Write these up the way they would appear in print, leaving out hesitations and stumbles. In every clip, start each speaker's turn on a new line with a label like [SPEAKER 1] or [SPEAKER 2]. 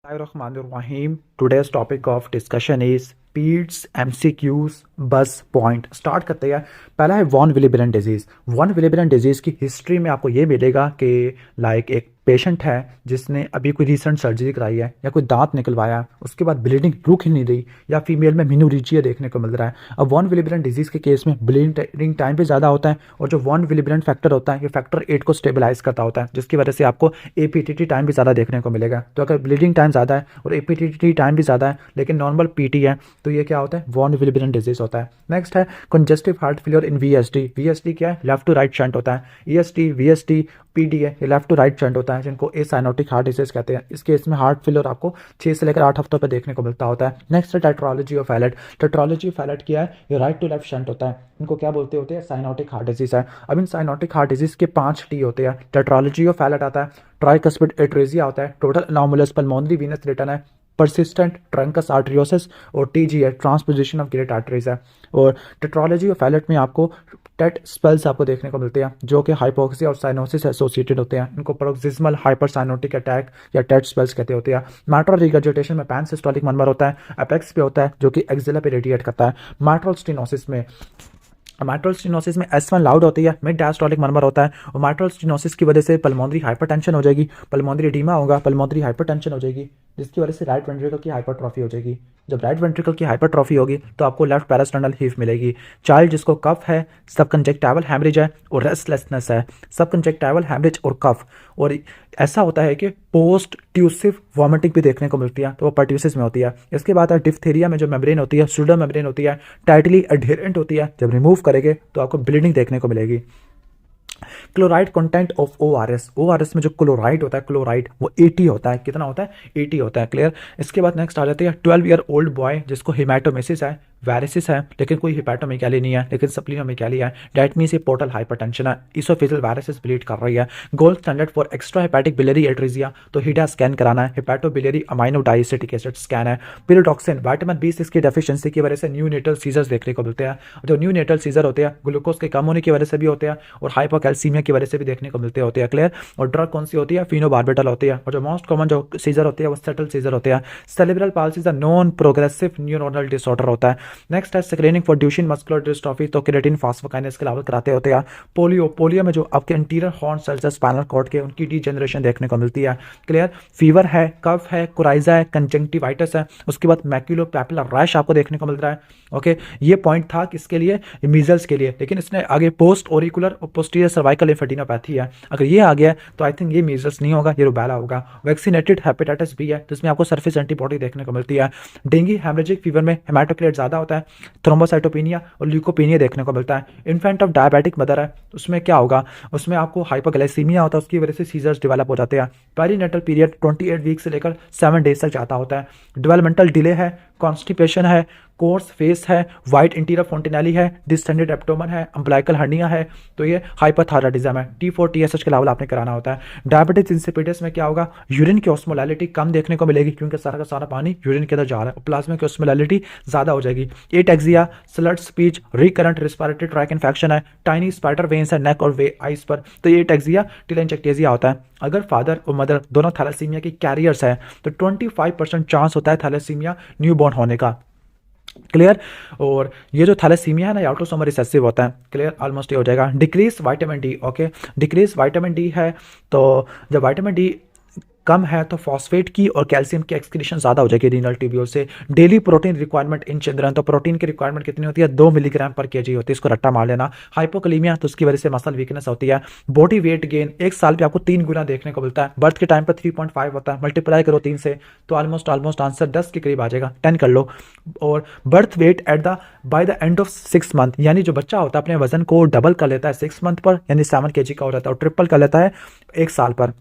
[SPEAKER 1] Bismillahirrahmanirrahim. Today's topic of discussion is PEDS MCQs बस point start करते हैं। पहला है वॉन विलिब्रेन डिजीज़। वॉन विलिब्रेन डिजीज़ की हिस्ट्री में आपको ये मिलेगा कि लाइक एक पेशेंट है जिसने अभी कोई रिसेंट सर्जरी कराई है या कोई दांत निकलवाया है, उसके बाद ब्लीडिंग रुक ही नहीं रही या फीमेल में मेनोरेजिया देखने को मिल रहा है। अब वॉन विलिब्रेन डिजीज़ के केस में ब्लीडिंग टाइम भी ज़्यादा होता है और जो वॉन विलिब्रेन फैक्टर होता है ये फैक्टर 8 को स्टेबलाइज करता होता है, जिसकी वजह से आपको एपीटीटी टाइम भी ज़्यादा देखने को मिलेगा। तो अगर ब्लीडिंग टाइम ज़्यादा है और एपीटीटी टाइम भी ज़्यादा है लेकिन नॉर्मल पीटी है तो ये क्या होता है, वॉन विलिब्रेन डिजीज़ होता है। नेक्स्ट है congestive heart failure in VSD. VSD क्या है, लेफ्ट टू राइट शंट होता है। ईएसटी वीएसटी पीडी है, ये लेफ्ट टू राइट शंट होता है, जिनको एसाइनोटिक हार्ट डिजीज कहते हैं। इस केस में हार्ट फेलियर आपको 6 से लेकर 8 हफ्तों पर देखने को मिलता होता है। नेक्स्ट है tetralogy of Fallot. Tetralogy of Fallot क्या है, ये राइट टू लेफ्ट शंट होता है। इनको क्या बोलते होते हैं, साइनोटिक हार्ट डिजीज है। अब इन साइनोटिक हार्ट डिजीज के 5 टी होते हैं। टेट्रोलॉजी ऑफ फैलेट आता है, ट्राइकस्पिड एट्रेजिया होता है, total anomalous pulmonary venous return है, परसिस्टेंट ट्रंकस आर्टरियोसिस और टीजी है, ट्रांसपोजिशन ऑफ ग्रेट आर्टरीज है। और टेट्रोलॉजी ऑफ फैलेट में आपको टेट स्पेल्स आपको देखने को मिलते हैं जो कि हाइपोक्सिया और साइनोसिस एसोसिएटेड होते हैं। इनको प्रोक्सिस्मल हाइपरसाइनोटिक अटैक या टेट स्पेल्स कहते होते हैं। मैट्रल रिगर्जिटेशन में पैनसिस्टोलिक मरमर होता है, अपेक्स पे होता है जो कि एक्सिला पे रेडिएट करता है। मैट्रल स्टेनोसिस में S1 लाउड होती है, मिड डायस्टोलिक मरमर होता है और मैट्रल स्टेनोसिस की वजह से पल्मोनरी हाइपरटेंशन हो जाएगी, पल्मोनरी एडीमा होगा, पल्मोनरी हाइपरटेंशन हो जाएगी, जिसकी वजह से राइट वेंट्रिकल की हाइपरट्रॉफी हो जाएगी। जब राइट वेंट्रिकल की हाइपरट्रॉफी होगी तो आपको लेफ्ट पैरास्टर्नल हीफ मिलेगी। चाइल्ड जिसको कफ है, सब कंजक्टाइवल हैमरेज है और रेस्टलेसनेस है। सब कंजक्टाइवल हैमरेज और कफ, और ऐसा होता है कि पोस्ट ट्यूसिव वॉमिटिंग भी देखने को मिलती है, तो वो पर्ट्यूसिस में होती है। इसके बाद डिफ्थीरिया में जो मेम्ब्रेन होती है, सूडो मेम्ब्रेन होती है, टाइटली एडहेरेंट होती है। जब रिमूव करेंगे तो आपको ब्लीडिंग देखने को मिलेगी। Chloride content of ORS. ORS में जो क्लोराइड होता है, क्लोराइड वो 80 होता है। कितना होता है, 80 होता है। क्लियर। इसके बाद नेक्स्ट आ जाती है 12 ईयर ओल्ड बॉय जिसको हिमेटोमेसिस है, वायरसिस है लेकिन कोई हिपैटोमेगैली नहीं है लेकिन स्प्लीनोमेगैली है। डेट मीन्स ये पोर्टल हाइपरटेंशन है, इसोफेजियल वायरसिस ब्लीड कर रही है। Gold standard for extra hepatic biliary atresia तो हिडा स्कैन कराना है, hepatobiliary amino diacetic acid scan है। पिरिडॉक्सिन विटामिन B6 की डेफिशिएंसी की वजह से न्यूनेटल सीजर्स देखने को मिलते हैं। जो न्यूनेटल सीजर होते हैं ग्लूकोज के कम होने की वजह से भी होते हैं और हाइपोकैल्सीमिया की वजह से भी देखने को मिलते होते हैं। क्लियर। और ड्रग कौन सी होती है, फिनोबार्बिटल होती है। और जो मोस्ट कॉमन जो सीजर होती है वो सेटल सीजर होते हैं। Cerebral palsy non progressive neuronal disorder होता है। नेक्स्ट है screening for Duchenne muscular dystrophy तो केराटिन फॉस्फोकाइनेज के अलावा कराते होते हैं। पोलियो में जो आपके इंटीरियर हॉर्न सेल्स है स्पाइनल कॉर्ड के, उनकी डीजेनरेशन देखने को मिलती है। क्लियर। फीवर है, कफ है, कोराइजा है, कंजंक्टिवाइटिस है। उसके बाद मैक्यूलोपैपुलर रैश आपको देखने को मिल रहा है। ओके, ये पॉइंट था किसके लिए, मीजल्स के लिए, लेकिन इसने आगे पोस्ट ओरिकुलर और पोस्टीरियर सर्वाइकल लिम्फेडिनोपैथी है। अगर ये आ गया तो आई थिंक ये मीजल्स नहीं होगा, ये रुबेला होगा। वैक्सीनेटेड हेपेटाइटिस बी है जिसमें आपको सरफेस एंटीबॉडी देखने को मिलती है। डेंगू हेमरेजिक फीवर में हेमाटोक्रेट ज़्यादा होता है, थ्रोम्बोसाइटोपिनिया और ल्यूकोपिनिया देखने को मिलता है। इन्फेंट ऑफ डायबिटिक मदर है, उसमें क्या होगा, उसमें आपको हाइपोग्लाइसीमिया होता है, उसकी वजह से सीजर्स डेवलप हो जाते हैं। पेरीनेटल पीरियड 28 वीक से लेकर 7 डेज तक जाता होता है। डेवलपमेंटल डिले है, कॉन्स्टिपेशन है, कोर्स फेस है, वाइट इंटीरियर फोंटिनेली है, डिस्टेंडेड एब्डोमेन है, अम्बलाइकल हर्निया है, तो ये हाइपोथायराइडिज्म है। T4 TSH के लेवल आपने कराना होता है। डायबिटिक्स इंसिपिडस में क्या होगा, यूरिन की ऑस्मोलैलिटी कम देखने को मिलेगी क्योंकि सारा का सारा पानी यूरिन के अंदर जा रहा है और प्लाज्मा की ऑस्मोलैलिटी ज़्यादा हो जाएगी। Ataxia, slurred speech, recurrent respiratory track infection है, टाइनी स्पाइडर वेन्स है नेक और आइस पर, तो ये एटेक्सिया टेलेंजेक्टेसिया होता है। अगर फादर और मदर दोनों थैलेसीमिया की कैरियर्स है तो 25% चांस होता है थैलेसीमिया न्यूबॉर्न होने का। क्लियर। और ये जो थैलेसीमिया है ना, ऑटोसोमल रिसेसिव होता है। क्लियर, ऑलमोस्ट ये हो जाएगा। Decrease vitamin D. Okay, decrease vitamin D है तो जब विटामिन डी कम है तो फॉस्फेट की और कैल्शियम की एक्सक्रीशन ज़्यादा हो जाएगी रीनल ट्यूब्यूल से। Daily protein requirement in children, तो प्रोटीन की रिक्वायरमेंट कितनी होती है, 2 मिलीग्राम पर केजी होती है, इसको रट्टा मार लेना। हाइपोकलीमिया तो उसकी वजह से मसल वीकनेस होती है। बॉडी वेट गेन 1 साल पे आपको 3 गुना देखने को मिलता है। बर्थ के टाइम पर 3.5 होता है, मल्टीप्लाई करो 3 से तो ऑलमोस्ट आंसर 10 के करीब आ जाएगा, 10 कर लो। और birth weight by the end of 6 month, यानी जो बच्चा होता है अपने वजन को डबल कर लेता है 6 मंथ पर, यानी 7 kg का हो जाता है, और ट्रिपल कर लेता है 1 साल पर।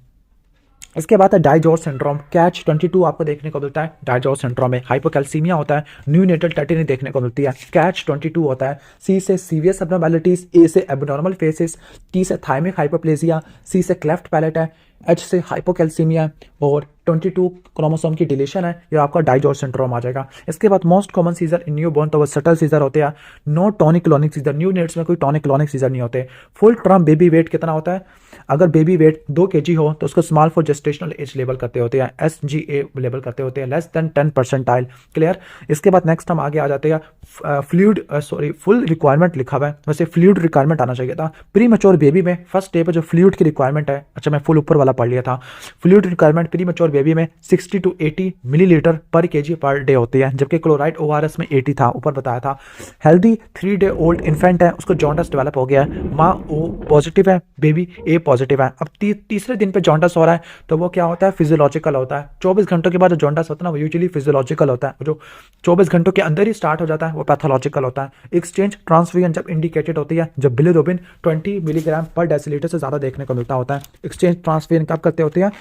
[SPEAKER 1] इसके बाद है डाइजॉर सिंड्रोम। कैच 22 आपको देखने को मिलता है। डाइजॉर सिंड्रोम में हाइपोकैल्सीमिया होता है, न्यूनेटल टेटिनी देखने को मिलती है। कैच 22 होता है। सी से सीवियस एब्नॉर्मैलिटीज, ए से एबनॉर्मल फेसेस, टी से थाइमिक हाइपोप्लेजिया, सी से क्लेफ्ट पैलेट है, एच से हाइपोकैल्सीमिया और 22 क्रोमोसोम की डिलीशन है, या आपका डाइजॉर्ज सिंड्रोम आ जाएगा। इसके बाद most common seizure in newborn तो वो सटल सीजर होते हैं, no tonic clonic seizure, neonates में कोई टॉनिक क्लोनिक सीजर नहीं होते। फुल टर्म बेबी वेट कितना होता है, अगर बेबी वेट 2 kg हो तो उसको small for gestational age level करते होते हैं, SGA लेवल करते होते हैं, लेस देन 10 परसेंटाइल। क्लियर। इसके बाद नेक्स्ट हम आगे आ जाते हैं फ्लूइड, सॉरी फुल रिक्वायरमेंट लिखा हुआ है, वैसे फ्लूइड रिक्वायरमेंट आना चाहिए था। प्री मैच्योर बेबी में फर्स्ट स्टेप पे जो फ्लूइड की रिक्वायरमेंट है, अच्छा मैं फुल ऊपर वाला पढ़ लिया था। Fluid requirement pre mature baby में 60 to 80 मिलीलीटर पर kg पर डे होती है, जबकि क्लोराइड ORS में 80 था, ऊपर बताया था। हेल्दी 3 day ओल्ड इन्फेंट है, उसको जॉन्डस डेवलप हो गया है, माँ O पॉजिटिव है, बेबी A पॉजिटिव है। अब तीसरे दिन पे जॉन्डस हो रहा है तो वो क्या होता है, फिजियोलॉजिकल होता है। 24 घंटों के बाद जो जॉन्डस होता है ना, वो यूजुअली फिजियोलॉजिकल होता है, जो 24 घंटों के अंदर ही स्टार्ट हो जाता है वो पैथोलॉजिकल होता है। एक्सचेंज ट्रांसफ्यूजन जब इंडिकेटेड होती है, जब बिलिरुबिन 20 मिलीग्राम पर डेसीलीटर से ज़्यादा देखने को मिलता होता है। एक्सचेंज ट्रांसफ्यूजन कब करते होते हैं,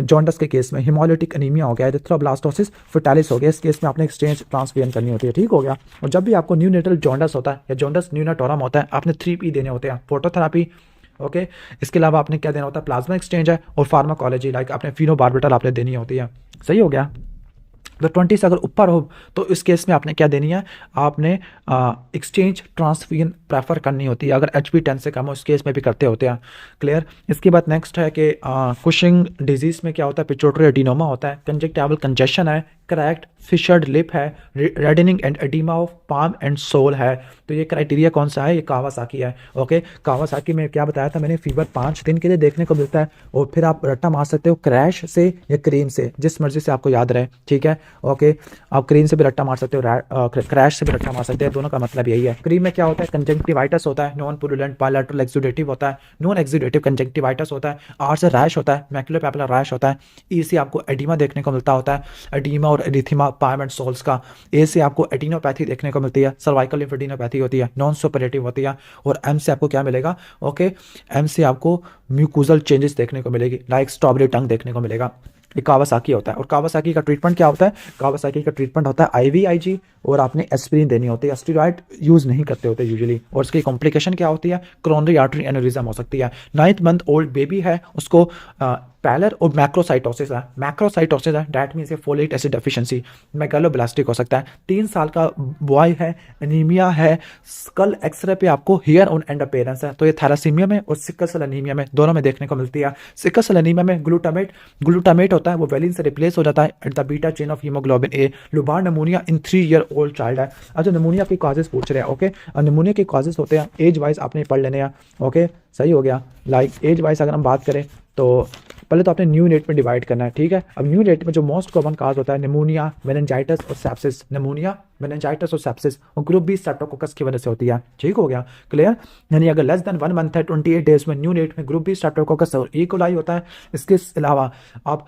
[SPEAKER 1] जॉन्डस के केस में हिमोलिटिक एनीमिया हो गया, एरिथ्रोब्लास्टोसिस फेटालिस हो गया, इस केस में आपने एक्सचेंज ट्रांसफ्यूजन करनी होती है। ठीक हो गया। और जब भी आपको न्यूनेटल जॉन्डस होता है या जॉन्डस न्यूनाटोरम होता है, आपने 3P देने होते हैं, फोटोथेरापी, ओके। इसके अलावा आपने क्या देना होता है, प्लाज्मा एक्सचेंज है, और फार्माकोलॉजी लाइक आपने फिनोबार्बिटल आपने देनी होती है। सही हो गया। तो 20 से अगर ऊपर हो तो इस केस में आपने क्या देनी है, आपने एक्सचेंज ट्रांसफ्यूजन प्रेफर करनी होती है। अगर HB10 से कम हो इस केस में भी करते होते हैं। क्लियर। इसके बाद नेक्स्ट है कि कुशिंग डिजीज़ में क्या होता है, पिट्यूटरी एडिनोमा होता है, कंजक्टिवल कंजेशन है, क्रैक्ड फिशर्ड लिप है, reddening and oedema of palm and sole है। तो ये क्राइटेरिया कौन सा है, ये कावासाकी है। ओके, कावासाकी में क्या बताया था मैंने, फीवर 5 दिन के लिए देखने को मिलता है, और फिर आप रट्टा मार सकते हो क्रैश से या क्रीम से, जिस मर्जी से आपको याद रहे। ठीक है, ओके। आप क्रीम से भी रट्टा मार सकते हो, क्रैश से भी रट्टा मार सकते हैं, दोनों का मतलब यही है। क्रीम में क्या होता है, कंजंक्टिवाइटिस होता है, नॉन पुरुलेंट बायलैटरल एक्सुडेटिव होता है, नॉन एक्सुडेटिव कंजंक्टिवाइटिस होता है, आर से रैश होता है, मैक्युलोपैपुलर रैश होता है, ई से आपको एडिमा देखने को मिलता होता है, एडिमा और एरिथेमा पाम एंड सोल्स का। ए से आपको एटिनोपैथी देखने को मिलती है, सर्वाइकल लिम्फेडिनोपैथी होती है, नॉन सुपरेटिव होती है। और एम से आपको क्या मिलेगा, ओके, एम से आपको म्यूकोजल चेंजेस देखने को मिलेगी, लाइक स्ट्रॉबेरी टंग देखने को मिलेगा। ये कावासाकी होता है। और कावासाकी का ट्रीटमेंट क्या होता है, कावासाकी का ट्रीटमेंट होता है IVIG, और आपने एस्पिरिन देनी होती है, स्टेरॉइड यूज़ नहीं करते होते यूजुअली। और इसकी कॉम्प्लिकेशन क्या होती है, कोरोनरी आर्टरी एनेरिज्म हो सकती है। 9th मंथ ओल्ड बेबी है, उसको पैलर और मैक्रोसाइटोसिस है, मैक्रोसाइटोसिस है, that means folate acid deficiency, megaloblastic हो सकता है। 3 साल का बॉय है, एनीमिया है, स्कल एक्सरे पे आपको हेयर ऑन एंड अपेयरेंस है। तो ये थैलासीमिया में और सिकल सेल एनीमिया में दोनों में देखने को मिलती है। सिकल सेल एनीमिया में ग्लूटामेट होता है, वो वेलिन से रिप्लेस हो जाता है at the beta chain of haemoglobin A। लुबार नमूनिया इन 3 year ओल्ड चाइल्ड है। अच्छा, नमूनिया की कॉजेज पूछ रहे हैं, ओके। नमूनिया के कॉजेज होते हैं एज वाइज, आपने पढ़ लेने हैं, ओके। सही हो गया। लाइक एज वाइज अगर हम बात करें तो पहले तो आपने न्यू नेट में डिवाइड करना है। ठीक है, अब न्यू नेट में जो मोस्ट कॉमन काज होता है निमोनिया, मेनिंजाइटिस और सेप्सिस, निमोनिया, मेनिंजाइटिस और सेप्सिस, और ग्रुप बी स्ट्रेप्टोकोकस की वजह से होती है। ठीक हो गया, क्लियर। यानी अगर लेस देन 1 मंथ है 28 डेज में न्यू नेट में ग्रुप बी स्ट्रेप्टोकोकस और ई कोलाई होता है। इसके अलावा आप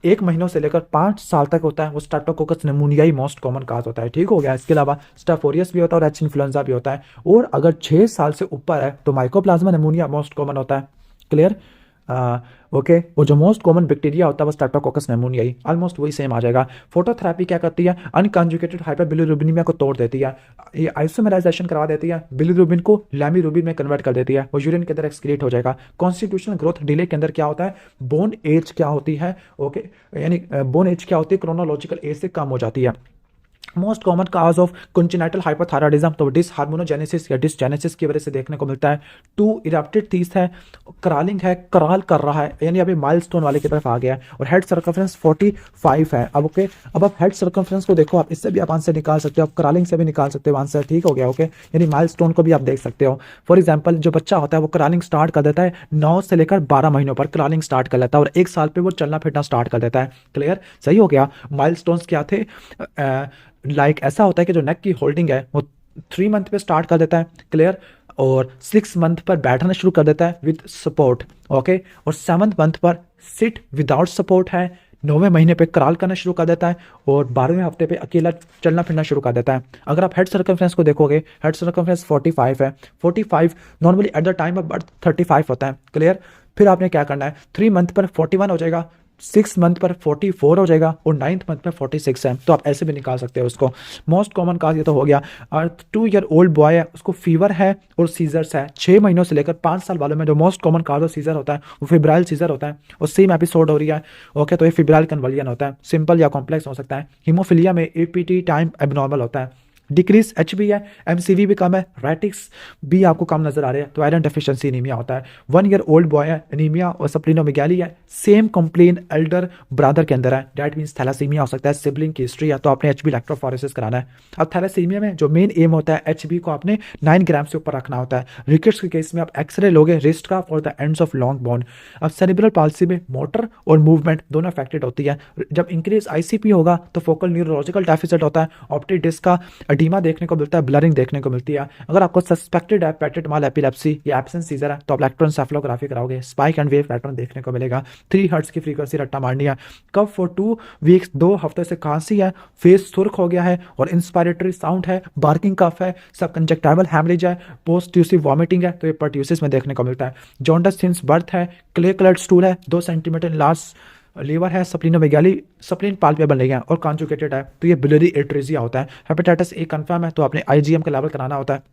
[SPEAKER 1] 1 महीनों से लेकर 5 साल तक होता है वो स्ट्रेप्टोकोकस निमोनिया ही मोस्ट कॉमन काज होता है। ठीक हो गया। इसके अलावा स्टाफोरियस भी होता है और एच इन्फ्लुएंजा भी होता है। और अगर 6 साल से ऊपर है तो माइकोप्लाज्मा निमोनिया मोस्ट कॉमन होता है। Clear, okay. वो जो मोस्ट कॉमन बैक्टीरिया होता है वो स्ट्रेप्टोकोकस निमोनिया ही, ऑलमोस्ट वही सेम आ जाएगा। फोटोथेरेपी क्या करती है, अनकंजुगेटेड हाइपरबिलिरुबिनेमिया को तोड़ देती है, ये आइसोमेराइजेशन करवा देती है, बिलिरुबिन को लैमिरुबिन में कन्वर्ट कर देती है, वो यूरिन के अंदर एक्सक्रीट हो जाएगा। कॉन्स्टिट्यूशनल ग्रोथ डिले के अंदर क्या होता है, बोन एज क्या होती है, ओके, यानी बोन एज क्या होती है, क्रोनोलॉजिकल एज से कम हो जाती है। Most common cause of congenital hypothyroidism तो डिसहार्मोनोजेनेसिस या डिसजेनेसिस की वजह से देखने को मिलता है। 2 इरप्टेड टीथ है, करालिंग है, कराल कर रहा है, यानी अभी माइलस्टोन वाले की तरफ आ गया है। और हेड सर्कमफ्रेंस 45 है। अब ओके, अब आप हेड सर्कमफ्रेंस को देखो, आप इससे भी आप आंसर निकाल सकते हो, आप करालिंग से भी निकाल सकते हो आंसर। ठीक हो गया, ओके। यानी माइलस्टोन को भी आप देख सकते हो। फॉर एग्जाम्पल, जो बच्चा होता है वो करालिंग स्टार्ट कर देता है 9 से लेकर 12 महीनों पर करालिंग स्टार्ट कर लेता है, और 1 साल पे वो चलना फिरना स्टार्ट कर देता है। क्लियर, सही हो गया। माइलस्टोन्स क्या थे, लाइक ऐसा होता है कि जो नेक की होल्डिंग है वो 3 मंथ पे स्टार्ट कर देता है। क्लियर, और 6 मंथ पर बैठना शुरू कर देता है विद सपोर्ट, ओके। और 7th मंथ पर सिट विदाउट सपोर्ट है, 9वें महीने पे क्रॉल करना शुरू कर देता है, और 12वें हफ्ते पे अकेला चलना फिरना शुरू कर देता है। अगर आप हेड सर्कमफ्रेंस को देखोगे, हेड सर्कमफ्रेंस 45 है। 45 normally at the time of birth 35 होता है। क्लियर, फिर आपने क्या करना है, 3 मंथ पर 41 हो जाएगा, 6 मंथ पर 44 हो जाएगा और 9th मंथ में 46 है, तो आप ऐसे भी निकाल सकते हो उसको। मोस्ट कॉमन काज ये तो हो गया। और 2 ईयर ओल्ड बॉय है, उसको फीवर है और सीजर्स है। 6 महीनों से लेकर 5 साल वालों में जो मोस्ट कॉमन काज और सीजर होता है वो फिब्राइल सीजर होता है और सेम एपिसोड हो रही है। ओके, तो ये फिब्राइल कन्वर्जन होता है, सिंपल या कॉम्प्लेक्स हो सकता है। हीमोफिलिया में एपीटी टाइम एबनॉर्मल होता है। डिक्रीज एचबी है, एमसीवी भी कम है, रेटिक्स भी आपको कम नजर आ रहे हैं, तो आयरन डेफिशिएंसी एनीमिया होता है। 1 ईयर ओल्ड बॉय है, एनीमिया और सप्लीनोमेगाली है, सेम कंप्लेन एल्डर ब्रदर के अंदर है, डेट मींस थैलासीमिया हो सकता है, सिबलिंग की हिस्ट्री है, तो आपने एचबी इलेक्ट्रोफोरेसिस कराना है। अब थैलासीमिया में जो मेन एम होता है एचबी को आपने 9 ग्राम से ऊपर रखना होता है। रिकेट्स के केस में आप एक्सरे लोगे रिस्ट का for the ends of long bone. अब सेरिब्रल पाल्सी में मोटर और मूवमेंट दोनों अफेक्टेड होती है। जब इंक्रीज आईसीपी होगा तो फोकल न्यूरोलॉजिकल डेफिसिट होता है, ऑप्टिक डिस्क का एडीमा देखने को मिलता है, ब्लरिंग देखने को मिलती है। अगर आपको सस्पेक्टेड है पेटेंट माल एपिलेप्सी या एब्सेंस सीजर है तो आप इलेक्ट्रोएन्सेफलोग्राफी कराओगे, स्पाइक एंड वेव पैटर्न देखने को मिलेगा। 3 हर्ट्ज की फ्रीक्वेंसी रट्टा मारनी है। कब फॉर 2 वीक्स 2 हफ्ते से खांसी है, फेस सुर्ख हो गया है और इंस्पायरेटरी साउंड है, बार्किंग कफ है, सब कंजक्टाइवल हैमरेज है, पोस्ट ट्यूसिव वॉमिटिंग है, तो ये परट्यूसिस में देखने को मिलता है। जॉन्डस सिंस बर्थ है, क्ले कलर्ड स्टूल है, 2 सेंटीमीटर लार्ज लीवर है, सप्लीनोमेगाली सप्लीन पाल्पेबल नहीं है और कॉन्जुगेटेड है, तो ये बिलियरी एट्रेजिया होता है। हेपेटाइटिस ए कंफर्म है तो आपने आईजीएम का लेवल कराना होता है।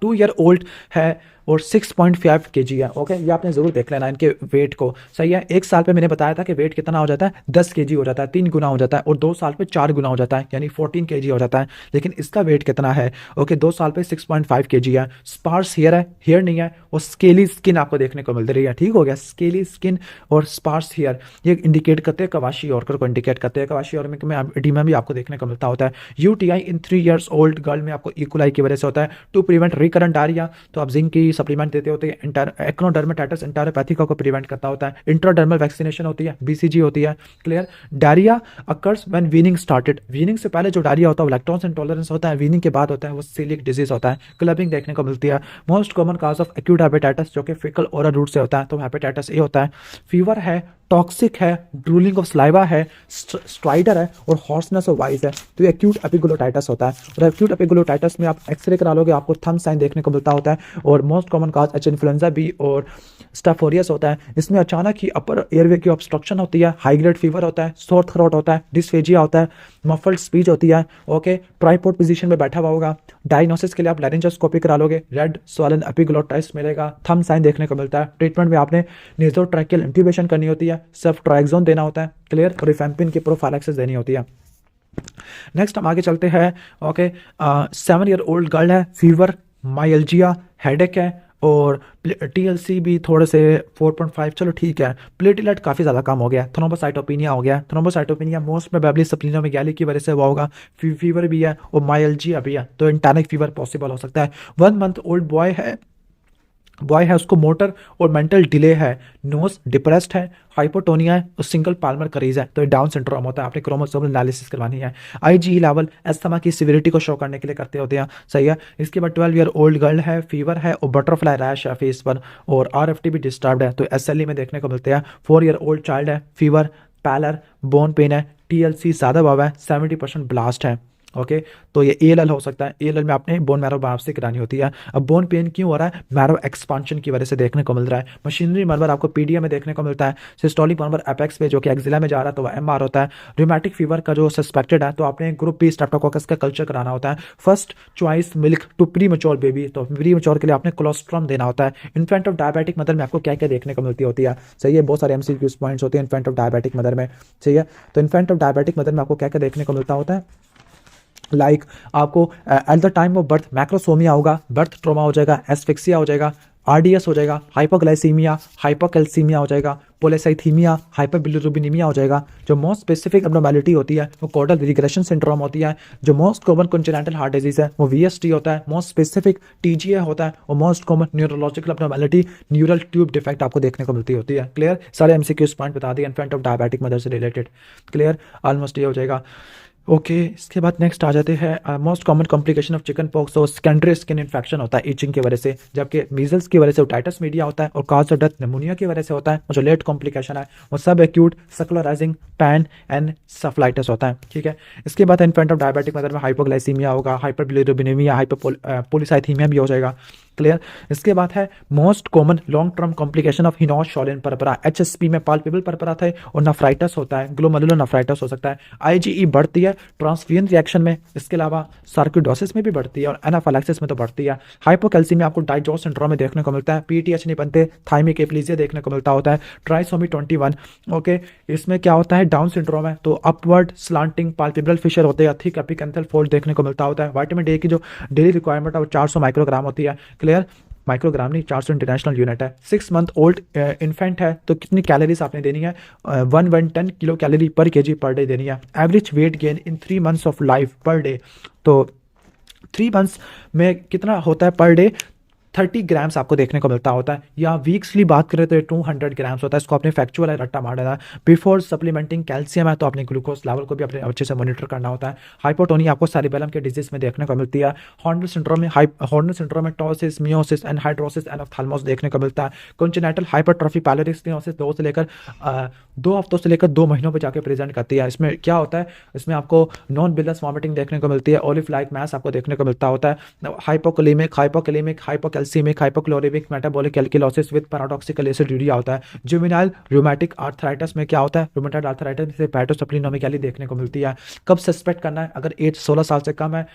[SPEAKER 1] 2 ईयर ओल्ड है और 6.5 kg है। ओके, ये आपने जरूर देख लेना इनके वेट को, सही है। 1 साल पे मैंने बताया था कि वेट कितना हो जाता है, 10 kg हो जाता है, 3 गुना हो जाता है, और 2 साल पे 4 गुना हो जाता है, यानी 14 kg हो जाता है। लेकिन इसका वेट कितना है? ओके, 2 साल पे 6.5 kg है। स्पार्स हेयर है, हेयर नहीं है, और स्केली स्किन आपको देखने को मिल रही है। ठीक हो गया, स्केली स्किन और स्पार्स हेयर ये इंडिकेट करते हैं कवाशी ऑर्कर को इंडिकेट करते हैं। कवाशी ऑर्कर में एडिमा भी आपको देखने को मिलता होता है। यूटीआई इन 3 ईयर्स ओल्ड गर्ल में आपको इकोलाई की वजह से होता है। टू प्रिवेंट रिकरेंट डायरिया तो आप जिंक की सप्लीमेंट देते होते हैं। एक्नोडर्मेटाइटिस एंटेरोपैथिका को प्रिवेंट करता होता है। इंट्राडर्मल वैक्सीनेशन होती है, बीसीजी होती है। Clear. Diarrhoea occurs when weaning started, weaning से पहले जो डायरिया होता है वो लैक्टोज इंटॉलरेंस होता है, वीनिंग के बाद होता है वो सीलिक डिजीज होता है। क्लबिंग देखने को मिलती है। Most common cause of acute hepatitis जो कि फीकल ओरल रूट से होता है, तो हेपेटाइटिस ए होता है। फीवर है, टॉक्सिक है, ड्रूलिंग ऑफ स्लाइवा है, स्ट्राइडर है और हॉर्सनेस ऑफ वाइस है, तो ये एक्यूट एपिग्लोटाइटिस होता है। और एक्यूट एपिग्लोटाइटिस में आप एक्सरे करा लोगे, आपको थंब साइन देखने को मिलता होता है। और most common cause H influenza B और स्टाफ ऑरियस होता है। इसमें अचानक ही अपर एयरवे की ऑब्स्ट्रक्शन होती है, हाई ग्रेड फीवर होता है, सोर थ्रोट होता है, डिस्फेजिया होता है, मफल्ड स्पीच होती है। ओके, ट्राइपॉड पोजीशन में बैठा हुआ होगा। डायग्नोसिस के लिए आप लारिंजोस्कोपी करा लोगे, रेड स्वॉलन एपिग्लोटाइटिस मिलेगा, थंब साइन देखने को मिलता है। ट्रीटमेंट में आपने नेज़ोट्रैकियल इंट्यूबेशन करनी होती है, सेफ्ट्राइक्सोन देना होता है। क्लियर। और रिफेम्पिन की प्रोफाइलैक्सिस देनी होती है। नेक्स्ट हम आगे चलते हैं। ओके, 7 ईयर ओल्ड गर्ल है, फीवर, माइल्जिया, हेडेक है और टीएलसी भी थोड़े से 4.5, चलो ठीक है। प्लेटलेट काफ़ी ज़्यादा कम हो गया, थ्रोम्बोसाइटोपिनिया हो गया। थ्रोम्बोसाइटोपिनिया मोस्ट प्रोबेबली सप्लीनोमेगाली की वजह से हुआ होगा। फीवर भी है और माइल्जिया भी है, तो इंटैनिक फीवर पॉसिबल हो सकता है। 1 मंथ ओल्ड बॉय है, उसको मोटर और मेंटल डिले है, नोज डिप्रेस्ड है, हाइपोटोनिया है और सिंगल पाल्मर करीज है, तो ये डाउन सिंड्रोम होता है। आपने क्रोमोसोमल एनालिसिस करवानी है। आईजी लेवल एस्थमा की सिविरिटी को शो करने के लिए करते होते हैं, सही है। इसके बाद 12 ईयर ओल्ड गर्ल है, फीवर है और बटरफ्लाई रैश है फेस पर, और आरएफटी भी डिस्टर्ब्ड है, तो एसएलई में देखने को मिलते हैं। 4 ईयर ओल्ड चाइल्ड है, फीवर, पैलर, बोन पेन है, टीएलसी ज़्यादा हुआ है, 70% ब्लास्ट है। ओके, तो ये एएलएल हो सकता है। एएलएल में आपने बोन मैरो बायोप्सी करानी होती है। अब बोन पेन क्यों हो रहा है? मैरो एक्सपांशन की वजह से देखने को मिल रहा है। मशीनरी मर्मर आपको पीडीए में देखने को मिलता है। सिस्टोलिक मर्मर एपेक्स पे जो कि एक्जिला में जा रहा है, तो वह एमआर होता है। रूमेटिक फीवर का जो सस्पेक्टेड है, तो आपने ग्रुप बी स्ट्रेप्टोकोकस का कल्चर कराना होता है। First choice milk to premature baby, तो प्री मेच्योर के लिए आपने कोलोस्ट्रम देना होता है। इन्फेंट ऑफ डायबिटिक मदर में आपको क्या क्या देखने को मिलती होती है, सही है। बहुत सारे एमसीक्यूज पॉइंट्स होते हैं इन्फेंट ऑफ डायबिटिक मदर में, सही है। तो इन्फेंट ऑफ डायबिटिक मदर में आपको क्या क्या देखने को मिलता होता है? लाइक आपको at the time of birth macrosomia होगा, बर्थ ट्रोमा हो जाएगा, एस्फिक्सिया हो जाएगा, आरडीएस हो जाएगा, हाइपोग्लाइसीमिया, हाइपोकैल्सीमिया हो जाएगा, पोलिसाइथीमिया, हाइपरबिलिरुबिनीमिया हो जाएगा। जो मोस्ट स्पेसिफिक एब्नॉर्मेलिटी होती है वो कॉर्डल रिग्रेशन सिंड्रोम होती है। जो most common congenital heart disease है वो वीएसटी होता है। मोस्ट स्पेसिफिक टीजीए होता है और most common neurological abnormality neural tube defect आपको देखने को मिलती होती है। क्लियर। सारे एमसीक्यूज पॉइंट बता दिए इन्फेंट ऑफ डायबिटिक मदर से रिलेटेड। क्लियर, ऑलमोस्ट ये हो जाएगा। ओके, इसके बाद नेक्स्ट आ जाते हैं most common complication of chicken pox. और सेकेंडरी स्किन इन्फेक्शन होता है इचिंग की वजह से, जबकि मीजल्स की वजह से ओटाइटिस मीडिया होता है, और काज ऑफ डेथ निमोनिया की वजह से होता है। और जो लेट कॉम्प्लिकेशन है वो सब acute sclerosing panencephalitis होता है, ठीक है। इसके बाद इन्फेंट ऑफ डायबिटिक मदर में हाइपोग्लाइसीमिया होगा, हाइपरबिलिरुबिनेमिया, हाइपोपोलिसाइथीमिया भी हो जाएगा। क्लियर। इसके बाद है most common long term complication of Henoch Schonlein purpura, HSP में पाल्पेबल परपरा था और नफ्राइटस होता है, ग्लोमेरुलर नफ्राइटस हो सकता है। आईजीई बढ़ती है ट्रांसफ्यूजन रिएक्शन में, इसके अलावा सार्कोइडोसिस में भी बढ़ती है और एनाफाइलैक्सिस में तो बढ़ती है। हाइपोकैल्सीमिया आपको डाइजॉस सिंड्रोम में देखने को मिलता है, पीटीएच नहीं बनते, थाइमिक एप्लीजिया देखने को मिलता होता है, ट्राइसोमी 21 ओके। इसमें क्या होता है, डाउन सिंड्रोम है तो अपवर्ड स्लांटिंग पाल्पेब्रल फिशर होते हैं, थिक एपिकेंथल फोल्ड देखने को मिलता होता है। विटामिन डी की जो डेली रिक्वायरमेंट है वो 400 माइक्रोग्राम होती है, क्लियर। माइक्रोग्राम नहीं, 400 इंटरनेशनल यूनिट है। 6 मंथ ओल्ड इन्फेंट है तो कितनी कैलोरीज आपने देनी है, 110 किलो कैलोरी पर केजी पर डे देनी है। Average weight gain in 3 months of life per day, तो 3 मंथ्स में कितना होता है पर डे, 30 ग्राम्स आपको देखने को मिलता होता है। या वीक्सली बात करें तो 200 ग्राम्स होता है। इसको अपने फैक्चुअल है रट्टा मार देना है। बिफोर सप्लीमेंटिंग कैल्शियम है तो अपने ग्लूकोज लेवल को भी अपने अच्छे से मॉनिटर करना होता है। हाइपोटोनिया आपको सेरिबेलम के डिजीज में देखने को मिलती है। हॉर्नल सिंड्रोम में टॉसिस, मियोसिस एंड हाइड्रोसिस एंड ऑप्थेल्मोस देखने को मिलता है। कंजेनिटल हाइपरट्रॉफी पैलोरिस्टिनोसिस 2 हफ्तों से लेकर 2 महीनों पर जाकर प्रेजेंट करती है। इसमें क्या होता है, इसमें आपको नॉन बिलस वॉमिटिंग देखने को मिलती है, ओलिव लाइक मैस आपको देखने को मिलता होता है। Hypokalemic hypocalcemic हाइपोक्लोरिमिक metabolic एल्किलोसिस with paradoxical एसिडुरिया होता है। जुवेनाइल रूमेटिक आर्थराइटिस में क्या होता है, रूमेटॉइड आर्थराइटिस में से हेपेटोसप्लीनोमेगाली देखने को मिलती है। कब सस्पेक्ट करना है, अगर एज 16 साल से कम है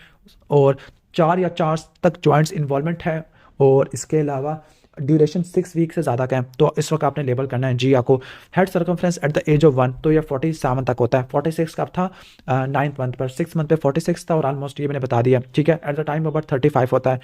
[SPEAKER 1] और 4 या 4 तक जॉइंट्स इन्वॉल्वमेंट है और इसके अलावा ड्यूरेशन 6 वीक से ज़्यादा का है तो इस वक्त आपने लेबल करना है जी आपको। Head circumference at the age of 1 तो ये 47 तक होता है। 46 कब था, 9th मंथ पर, 6 मंथ पे 46 था और ऑलमोस्ट ये मैंने बता दिया, ठीक है। At the time of birth 35 होता है,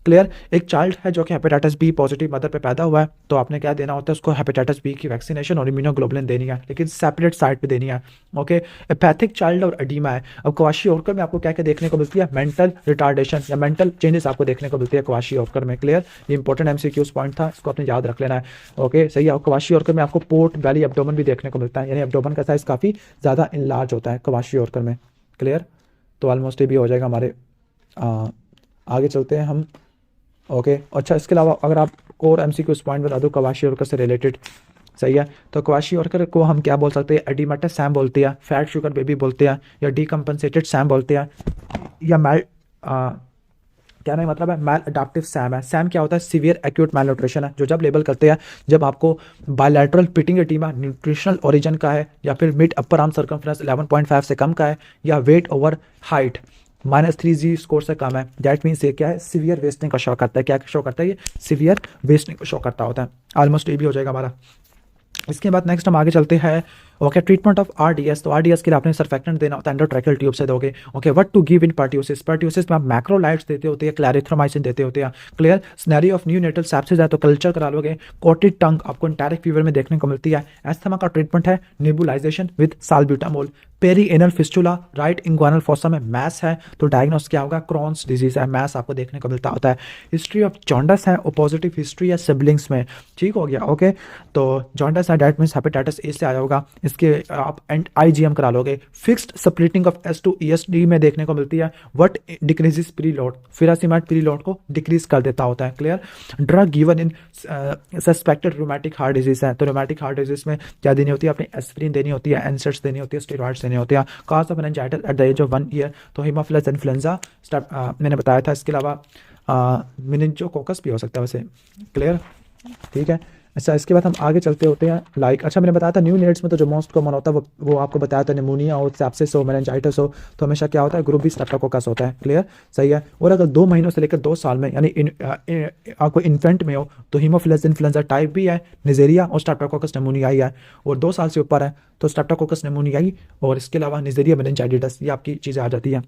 [SPEAKER 1] क्लियर। एक चाइल्ड है जो कि हेपेटाइटिस बी पॉजिटिव मदर पे पैदा हुआ है तो आपने क्या देना होता है, उसको हेपेटाइटिस बी की वैक्सीनेशन और इम्यूनोग्लोबुलिन देनी है, लेकिन सेपरेट साइट पे देनी है, ओके। एपैथिक चाइल्ड और एडीमा है। अब क्वाशियोर्कर में आपको क्या क्या देखने को मिलती है, मेंटल रिटार्डेशन या मेंटल चेंजेस आपको देखने को मिलती है क्वाशियोर्कर में, क्लियर। ये इंपॉर्टेंट एमसीक्यूज पॉइंट था, इसको आपने याद रख लेना है, ओके सही है। क्वाशियोर्कर में आपको पोर्ट बैली एब्डोमेन भी देखने को मिलता है, यानी एब्डोमेन का साइज काफ़ी ज़्यादा इनलार्ज होता है क्वाशियोर्कर में, क्लियर। तो ऑलमोस्ट ये भी हो जाएगा हमारे। आगे चलते हैं हम, ओके अच्छा। इसके अलावा अगर आप और एमसीक्यू पॉइंट बता दो क्वाशियोर्कर से रिलेटेड, सही है। तो क्वाशियोर्कर को हम क्या बोल सकते हैं, एडिमेटस सैम बोलते हैं, फैट शुगर बेबी बोलते हैं, या डीकम्पनसेटेड सैम बोलते हैं, या क्या नहीं मतलब है, मैल अडाप्टिव सैम है। सैम क्या होता है, सीवियर एक्यूट मैल न्यूट्रिशन है, जो जब लेबल करते हैं जब आपको bilateral pitting edema nutritional origin का है, या फिर मिड अपर आर्म सर्कमफ्रेंस 11.5 से कम का है, या weight over height -3G score से कम है, दैट मीन्स ये क्या है, सीवियर वेस्टिंग का शो करता है। क्या शो करता है, ये सीवियर वेस्टिंग को शो करता होता है। ऑलमोस्ट ये भी हो जाएगा हमारा। इसके बाद नेक्स्ट हम आगे चलते हैं, ओके। ट्रीटमेंट ऑफ आरडीएस, तो आरडीएस के लिए आपने सर्फेक्टेंट देना होता है, एंडोट्रैकियल ट्यूब से दोगे, okay. What to give in pertussis, pertussis में आप मैक्रोलाइट्स देते होते हैं, क्लैरिथ्रोमाइसिन देते होते हैं, clear. Scenario of neonatal sepsis है तो कल्चर करा लोगे। कॉटेड टंग आपको एंटेरिक फीवर में देखने को मिलती है। एस्थमा का ट्रीटमेंट है nebulisation with salbutamol. Perianal fistula right inguinal fossa में मैस है तो डायग्नोस क्या होगा, क्रॉन्स डिजीज है, मैस आपको देखने को मिलता होता है। हिस्ट्री ऑफ जॉन्डस है, पॉजिटिव हिस्ट्री है सिबलिंग्स में, ठीक हो गया, ओके। तो जॉन्डस है डेट मीन्स हेपेटाइटिस ए से आया होगा, इसके आप आईजीएम करा लोगे। फिक्स्ड स्प्लिटिंग ऑफ S2ESD में देखने को मिलती है। व्हाट डिक्रीजेस पीरिलोड, फिरासिमाइड पीरिलोड को डिक्रीज कर देता होता है, clear. Drug given in suspected rheumatic heart disease है तो रूमेटिक हार्ट डिजीज में क्या देनी होती है, अपनी एस्पिरिन देनी होती है, एनसेट्स देनी होती है, स्टेरॉइड्स देनी होती है। Cause of meningitis at the age of 1 year तो हीमोफिलस इन्फ्लुएंजा मैंने बताया था। इसके अलावा मेनिंजोकोकस भी हो सकता है वैसे, क्लियर, ठीक है। अच्छा इसके बाद हम आगे चलते होते हैं, लाइक अच्छा मैंने बताया था न्यू नेट्स में तो जो मोस्ट कॉमन होता है वो आपको बताया था, निमोनिया हो, सेप्सिस हो, मेनिंजाइटिस हो तो हमेशा क्या होता है, ग्रुप बी स्ट्रेप्टोकोकस होता है, क्लियर, सही है। और अगर 2 महीनों से लेकर 2 साल में यानी आपको इन्फेंट में हो तो हीमोफिलस इन्फ्लुएंजा टाइप भी है, निजेरिया और स्ट्रेप्टोकोकस निमोनियाई है। और 2 साल से ऊपर है तो स्ट्रेप्टोकोकस निमोनियाई और इसके अलावा निजेरिया मेनिंजाइटिस, ये आपकी चीज़ें आ जाती हैं।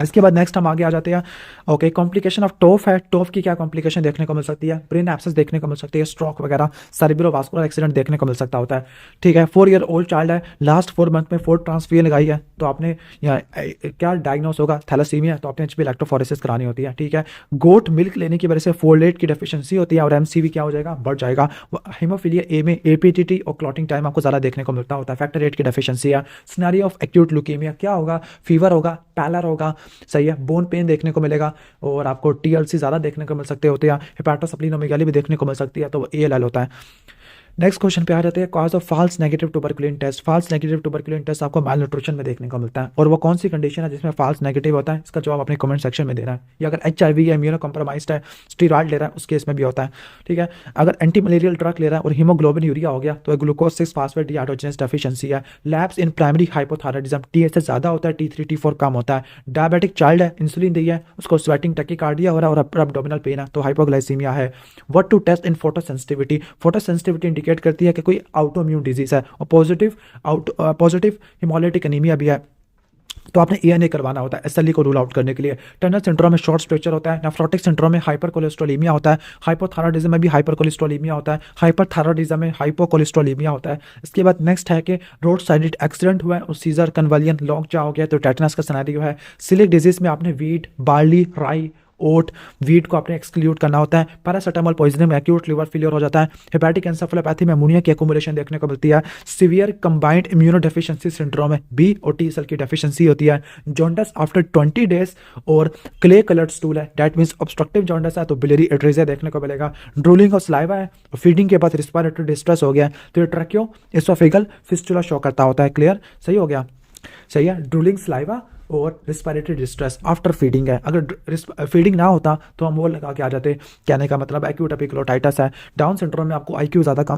[SPEAKER 1] इसके बाद नेक्स्ट हम आगे आ जाते हैं, ओके। कॉम्प्लिकेशन ऑफ टोफ है, टोफ की क्या कॉम्प्लिकेशन देखने को मिल सकती है, ब्रेन एब्सेस देखने को मिल सकती है, स्ट्रोक वगैरह, सेरेब्रोवास्कुलर एक्सीडेंट देखने को मिल सकता होता है, ठीक है। 4 ईयर ओल्ड चाइल्ड है, लास्ट 4 मंथ में 4 ट्रांसफ्यूजन लगाई है तो आपने क्या डायग्नोस होगा, थैलेसीमिया, तो आपने एचपी इलेक्ट्रोफोरेसिस करानी होती है, ठीक है। गोट मिल्क लेने की वजह से फोलेट की डेफिशिएंसी होती है और एमसीवी क्या हो जाएगा, बढ़ जाएगा। हीमोफीलिया ए में एपीटीटी और क्लॉटिंग टाइम आपको ज़्यादा देखने को मिलता होता है, फैक्टर 8 की डेफिशिएंसी है। सिनेरियो ऑफ एक्यूट ल्यूकेमिया क्या होगा, फीवर होगा, पैलर होगा, सही है, बोन पेन देखने को मिलेगा और आपको टीएलसी ज़्यादा देखने को मिल सकते होते हैं, हेपेटोसप्लीनोमेगाली भी देखने को मिल सकती है तो एएलएल होता है। नेक्स्ट क्वेश्चन पे आ जाते हैं, cause of false negative tuberculin test. False negative tuberculin test आपको माल न्यूट्रिशन में देखने को मिलता है, और वो कौन सी कंडीशन है जिसमें फाल्स नेगेटिव होता है, इसका जवाब अपने कमेंट सेक्शन में देना है। या अगर HIV या इम्यूनो कॉम्प्रोमाइज्ड है, स्टीरॉयड ले रहा है, उस केस में भी होता है, ठीक है। अगर एंटी मलेरियल ड्रग ले रहा है और हीमोग्लोबिन यूरिया हो गया तो ग्लूकोज 6 फास्फेट डिहाइड्रोजनेस डेफिशिएंसी है। Lapse in primary hypothyroidism, TSH ज़्यादा होता है, T3 T4 कम होता है। डायबिटिक चाइल्ड है, इंसुलिन दी है, उसको स्वेटिंग टैकीकार्डिया हो रहा है और अपर एब्डोमिनल पेन है, तो हाइपोग्लाइसीमिया है। What to test in photosensitivity, photosensitivity indicate करती है कि कोई ऑटोइम्यून डिजीज है, और पॉजिटिव हिमोलाइटिक एनीमिया भी है, तो आपने ENA करवाना होता है SLE को रूल आउट करने के लिए। टर्नर सिंड्रोम में शॉर्ट स्ट्रक्चर होता है, नेफ्रोटिक सिंड्रोम में हाइपरकोलेस्ट्रोलीमिया होता है, हाइपोथायराइडिज्म में भी हाइपरकोलेस्ट्रोलीमिया होता है, हाइपरथायराइडिज्म में हाइपोकोलेस्ट्रोलीमिया होता है। इसके बाद नेक्स्ट है कि रोड साइड एक्सीडेंट हुआ है और सीजर कन्वलियन लॉक जा हो गया तो टेटनस का सिनेरियो है। सिलिक डिजीज में आपने वीट, बार्ली, राई, ओट, वीट को आपने एक्सक्लूड करना होता है। पैरासीटामोल पॉइजनिंग में एक्यूट लिवर फेलियर हो जाता है। हेपेटिक एंसेफेलोपैथी में अमोनिया की एक्यूमुलेशन देखने को मिलती है। सीवियर कंबाइंड इम्यूनोडेफिशिएंसी सिंड्रोम में B और T सेल की डेफिशिएंसी होती है। जॉन्डिस आफ्टर 20 डेज और क्ले कलर्ड स्टूल है, दैट मींस ऑब्स्ट्रक्टिव जॉन्डिस है तो बिलियरी एट्रेसिया देखने को मिलेगा। ड्रूलिंग और सलाइवा है और फीडिंग के बाद रिस्पिरेटरी डिस्ट्रेस हो गया तो ये ट्रैकियो एसोफेगल फिस्टुला शो करता होता है। क्लियर, सही हो गया, सही है। ड्रूलिंग, सलाइवा और रिस्पिरेटरी डिस्ट्रेस आफ्टर फीडिंग है। अगर फीडिंग ना होता तो हम वो लगा के आ जाते, कहने का मतलब एक्यूट एपिग्लोटाइटिस है। डाउन सिंड्रोम में आपको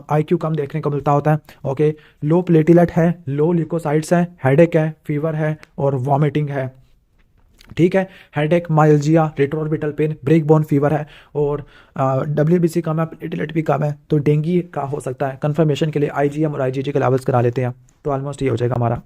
[SPEAKER 1] IQ कम देखने को मिलता होता है, ओके। लो प्लेटलेट है, लो ल्यूकोसाइट्स है, हेडेक है, फीवर है और वॉमिटिंग है, ठीक है। Headache, myalgia, retroorbital pain, break bone fever है और WBC कम है, प्लेटलेट भी कम है तो डेंगू का हो सकता है। कंफर्मेशन के लिए IgM और IgG के लेवल्स करा लेते हैं, तो ऑलमोस्ट ये हो जाएगा हमारा।